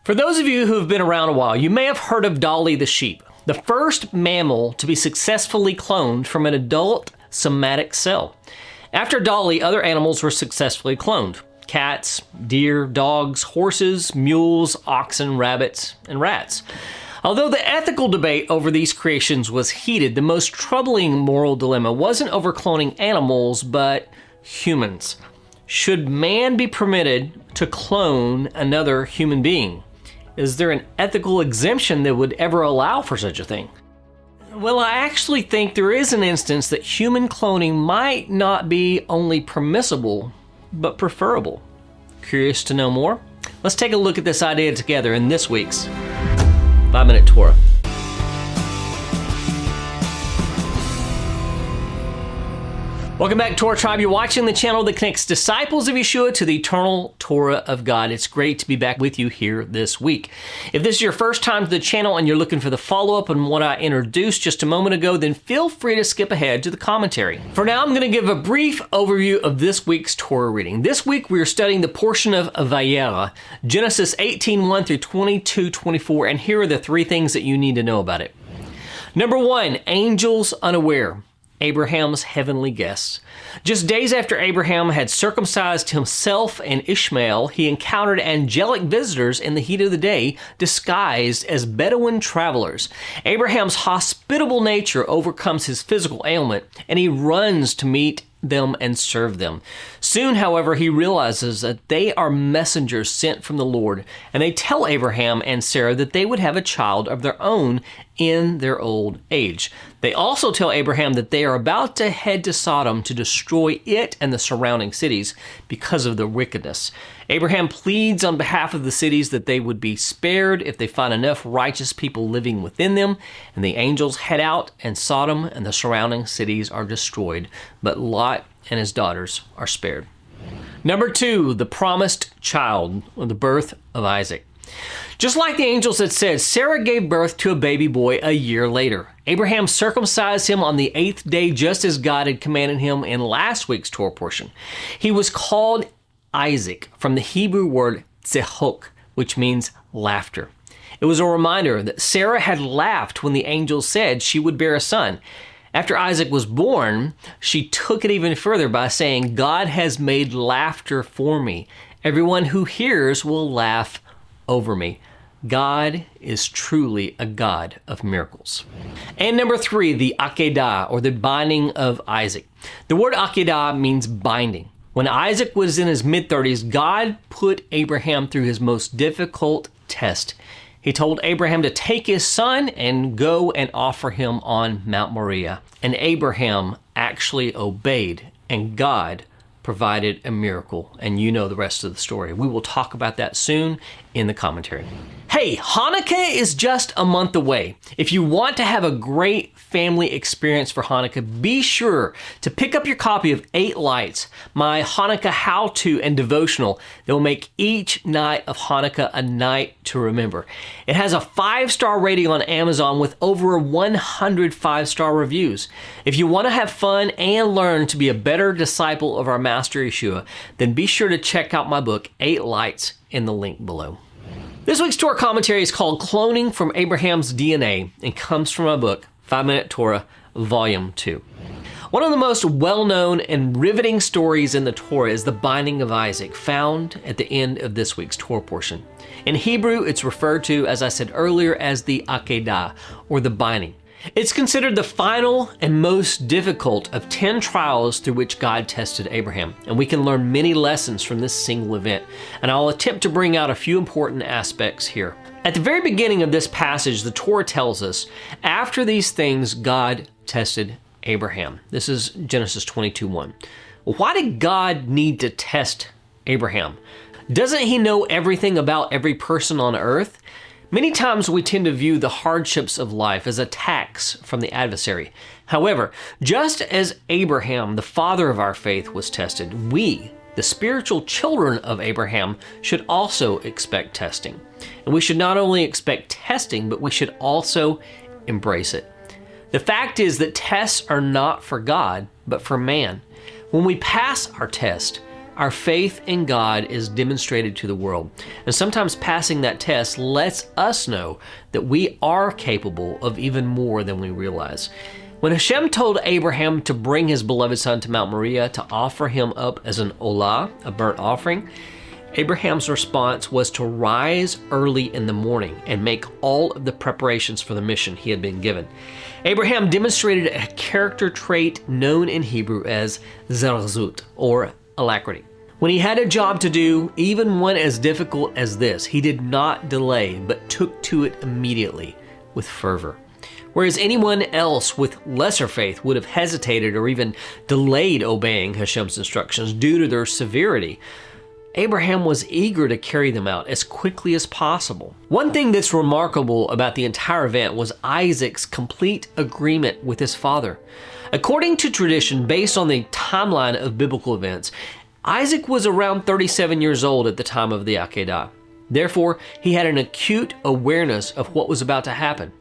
For those of you who have been around a while, you may have heard of Dolly the sheep, the first mammal to be successfully cloned from an adult somatic cell. After Dolly, other animals were successfully cloned. Cats, deer, dogs, horses, mules, oxen, rabbits, and rats. Although the ethical debate over these creations was heated, the most troubling moral dilemma wasn't over cloning animals, but humans. Should man be permitted to clone another human being? Is there an ethical exemption that would ever allow for such a thing? Well, I actually think there is an instance that human cloning might not be only permissible, but preferable. Curious to know more? Let's take a look at this idea together in this week's 5-Minute Torah. Welcome back, Torah Tribe. You're watching the channel that connects disciples of Yeshua to the eternal Torah of God. It's great to be back with you here this week. If this is your first time to the channel and you're looking for the follow-up on what I introduced just a moment ago, then feel free to skip ahead to the commentary. For now, I'm going to give a brief overview of this week's Torah reading. This week, we are studying the portion of Vayeira, Genesis 18:1 through 22:24, and here are the three things that you need to know about it. Number one, angels unaware. Abraham's heavenly guests. Just days after Abraham had circumcised himself and Ishmael, he encountered angelic visitors in the heat of the day, disguised as Bedouin travelers. Abraham's hospitable nature overcomes his physical ailment, and he runs to meet them and serve them. Soon, however, he realizes that they are messengers sent from the Lord, and they tell Abraham and Sarah that they would have a child of their own in their old age. They also tell Abraham that they are about to head to Sodom to destroy it and the surrounding cities because of the wickedness. Abraham pleads on behalf of the cities that they would be spared if they find enough righteous people living within them, and the angels head out, and Sodom and the surrounding cities are destroyed, but Lot and his daughters are spared. Number two, the promised child, or the birth of Isaac. Just like the angels had said, Sarah gave birth to a baby boy a year later. Abraham circumcised him on the 8th day, just as God had commanded him in last week's Torah portion. He was called Isaac from the Hebrew word tzehok, which means laughter. It was a reminder that Sarah had laughed when the angels said she would bear a son. After Isaac was born, she took it even further by saying, God has made laughter for me. Everyone who hears will laugh over me. God is truly a God of miracles. And number three, the Akeda, or the binding of Isaac. The word Akeda means binding. When Isaac was in his mid-30s, God put Abraham through his most difficult test. He told Abraham to take his son and go and offer him on Mount Moriah. And Abraham actually obeyed, and God provided a miracle, and you know the rest of the story. We will talk about that soon in the commentary. Hey, Hanukkah is just a month away. If you want to have a great family experience for Hanukkah, be sure to pick up your copy of 8 Lights, my Hanukkah how-to and devotional that will make each night of Hanukkah a night to remember. It has a 5-star rating on Amazon with over 100 5-star reviews. If you want to have fun and learn to be a better disciple of our Master Yeshua, then be sure to check out my book, 8 Lights, in the link below. This week's Torah commentary is called Cloning from Abraham's DNA and comes from my book, 5-Minute Torah, Volume 2. One of the most well-known and riveting stories in the Torah is the binding of Isaac, found at the end of this week's Torah portion. In Hebrew, it's referred to, as I said earlier, as the Akeda, or the binding. It's considered the final and most difficult of 10 trials through which God tested Abraham, and we can learn many lessons from this single event, and I'll attempt to bring out a few important aspects here. At the very beginning of this passage, the Torah tells us, after these things, God tested Abraham. This is Genesis 22:1. Why did God need to test Abraham? Doesn't he know everything about every person on earth? Many times we tend to view the hardships of life as attacks from the adversary. However, just as Abraham, the father of our faith, was tested, we, the spiritual children of Abraham, should also expect testing. And we should not only expect testing, but we should also embrace it. The fact is that tests are not for God, but for man. When we pass our test, Our faith in God is demonstrated to the world, and sometimes passing that test lets us know that we are capable of even more than we realize. When Hashem told Abraham to bring his beloved son to Mount Moriah to offer him up as an olah, a burnt offering, Abraham's response was to rise early in the morning and make all of the preparations for the mission he had been given. Abraham demonstrated a character trait known in Hebrew as zerzut, or alacrity. When he had a job to do, even one as difficult as this, he did not delay, but took to it immediately with fervor. Whereas anyone else with lesser faith would have hesitated or even delayed obeying Hashem's instructions due to their severity, Abraham was eager to carry them out as quickly as possible. One thing that's remarkable about the entire event was Isaac's complete agreement with his father. According to tradition, based on the timeline of biblical events, Isaac was around 37 years old at the time of the Akeda. Therefore, he had an acute awareness of what was about to happen.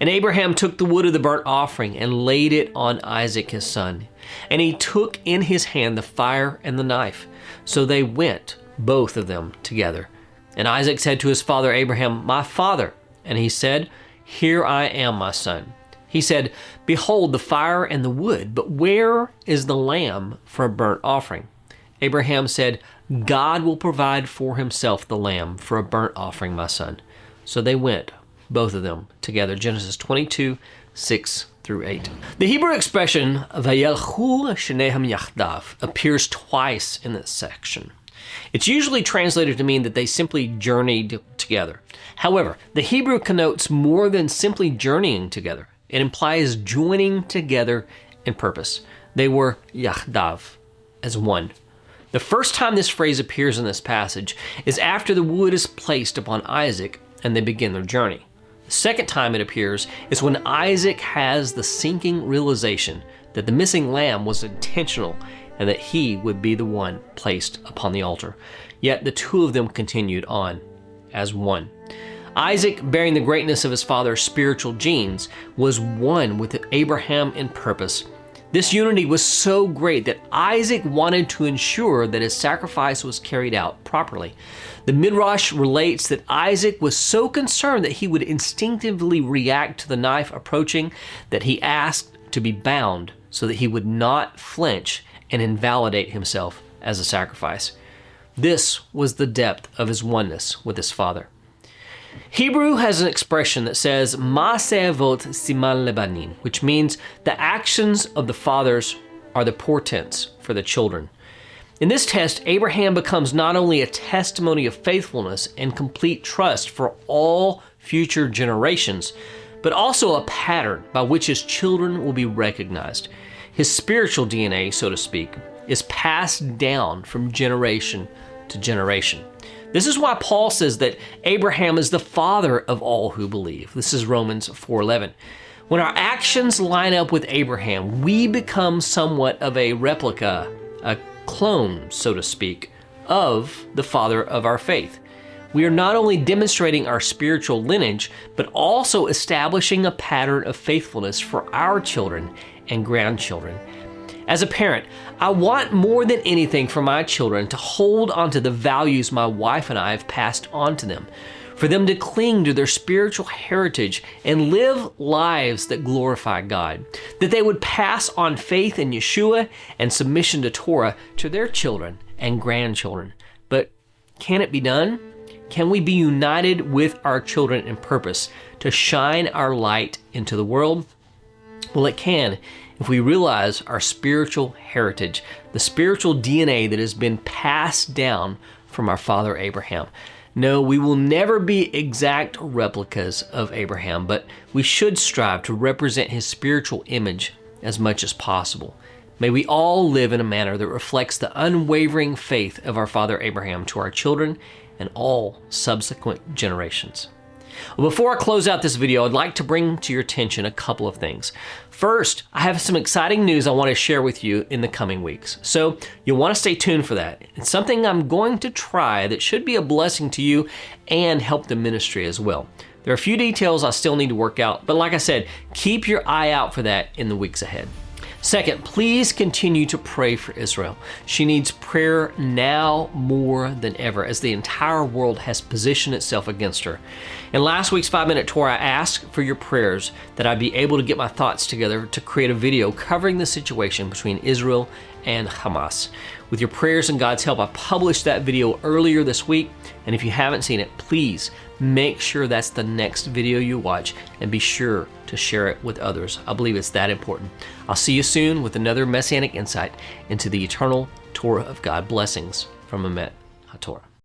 And Abraham took the wood of the burnt offering and laid it on Isaac his son. And he took in his hand the fire and the knife. So they went, both of them, together. And Isaac said to his father Abraham, "My father." And he said, "Here I am, my son." He said, "Behold the fire and the wood, but where is the lamb for a burnt offering?" Abraham said, "God will provide for himself the lamb for a burnt offering, my son." So they went, both of them, together. Genesis 22, 6 through 8. The Hebrew expression Vayelchu shnehem yachdav appears twice in this section. It's usually translated to mean that they simply journeyed together. However, the Hebrew connotes more than simply journeying together. It implies joining together in purpose. They were yachdav, as one. The first time this phrase appears in this passage is after the wood is placed upon Isaac and they begin their journey. The second time it appears is when Isaac has the sinking realization that the missing lamb was intentional and that he would be the one placed upon the altar. Yet the two of them continued on as one. Isaac, bearing the greatness of his father's spiritual genes, was one with Abraham in purpose. This unity was so great that Isaac wanted to ensure that his sacrifice was carried out properly. The Midrash relates that Isaac was so concerned that he would instinctively react to the knife approaching that he asked to be bound so that he would not flinch and invalidate himself as a sacrifice. This was the depth of his oneness with his father. Hebrew has an expression that says Maaseh avot siman lebanim, which means the actions of the fathers are the portents for the children. In this test, Abraham becomes not only a testimony of faithfulness and complete trust for all future generations, but also a pattern by which his children will be recognized. His spiritual DNA, so to speak, is passed down from generation to generation. This is why Paul says that Abraham is the father of all who believe. This is Romans 4:11. When our actions line up with Abraham, we become somewhat of a replica, a clone, so to speak, of the father of our faith. We are not only demonstrating our spiritual lineage, but also establishing a pattern of faithfulness for our children and grandchildren. As a parent, I want more than anything for my children to hold onto the values my wife and I have passed on to them, for them to cling to their spiritual heritage and live lives that glorify God, that they would pass on faith in Yeshua and submission to Torah to their children and grandchildren. But can it be done? Can we be united with our children in purpose to shine our light into the world? Well, it can if we realize our spiritual heritage, the spiritual DNA that has been passed down from our father Abraham. No, we will never be exact replicas of Abraham, but we should strive to represent his spiritual image as much as possible. May we all live in a manner that reflects the unwavering faith of our father Abraham to our children and all subsequent generations. Well, before I close out this video, I'd like to bring to your attention a couple of things. First, I have some exciting news I want to share with you in the coming weeks. So you'll want to stay tuned for that. It's something I'm going to try that should be a blessing to you and help the ministry as well. There are a few details I still need to work out, but like I said, keep your eye out for that in the weeks ahead. Second, please continue to pray for Israel. She needs prayer now more than ever as the entire world has positioned itself against her. In last week's 5-Minute Torah, I asked for your prayers that I'd be able to get my thoughts together to create a video covering the situation between Israel and Hamas. With your prayers and God's help, I published that video earlier this week, and if you haven't seen it, please make sure that's the next video you watch and be sure to share it with others. I believe it's that important. I'll see you soon with another Messianic insight into the eternal Torah of God. Blessings from Emet HaTorah.